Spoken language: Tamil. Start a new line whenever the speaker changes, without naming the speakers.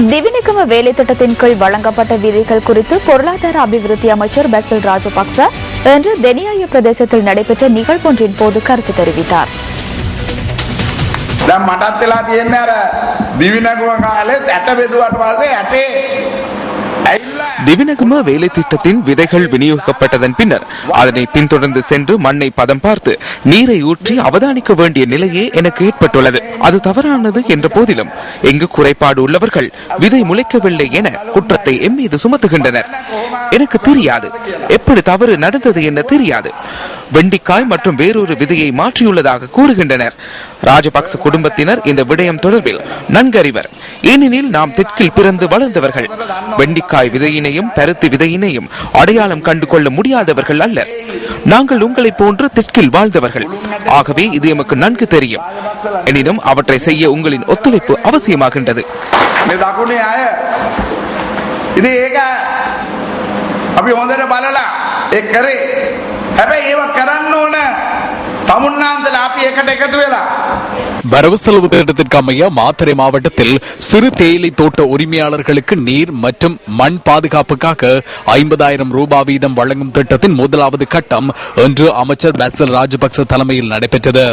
திவினிகம வேலை திட்டத்தின் கீழ் வழங்கப்பட்ட விதிகள் குறித்து பொருளாதார அபிவிருத்தி அமைச்சர் பெசில் ராஜபக்ச இன்று தெனியாய பிரதேசத்தில் நடைபெற்ற நிகழ்வொன்றின் போது கருத்து தெரிவித்தார்.
திவினகம வேலை திட்டத்தின் விதைகள் விநியோகிக்கப்பட்டதன் பின்னர் அதனை பின்தொடர்ந்து சென்று மண்ணை பதம் பார்த்து நீரை ஊற்றி அவதானிக்க வேண்டிய நிலையே எனக்கு ஏற்பட்டுள்ளது. அது தவறானது என்ற போதிலும் எங்கு குறைபாடு உள்ளவர்கள் விதை முளைக்கவில்லை என குற்றத்தை எம் மீது சுமத்துகின்றனர். எனக்கு தெரியாது, எப்படி தவறு நடந்தது என தெரியாது. வெண்டிக்காய் மற்றும் வேறொரு விதையை மாற்றியுள்ளதாக கூறுகின்றனர். ராஜபக்ச குடும்பத்தினர் இந்த விடயம் தொடர்பில் நன்கறிவர். ஏனெனில் நாம் தெற்கில் பிறந்து வளர்ந்தவர்கள். வெண்டிக்காய் விதையினையும் பருத்தி விதையினையும் அடையாளம் கண்டு கொள்ள முடியாதவர்கள் அல்ல. நாங்கள் உங்களை போன்று தெற்கில் வாழ்ந்தவர்கள். ஆகவே இது எமக்கு நன்கு தெரியும். எனினும் அவற்றை செய்ய உங்களின் ஒத்துழைப்பு அவசியமாகின்றது.
வரவு செலவு திட்டத்திற்கு அமைய மாத்தறை மாவட்டத்தில் சிறு தேயிலை தோட்ட உரிமையாளர்களுக்கு நீர் மற்றும் மண் பாதுகாப்புக்காக 50,000 ரூபாய் வீதம் வழங்கும் திட்டத்தின் முதலாவது கட்டம் இன்று அமைச்சர் பெசில் ராஜபக்ச தலைமையில் நடைபெற்றது.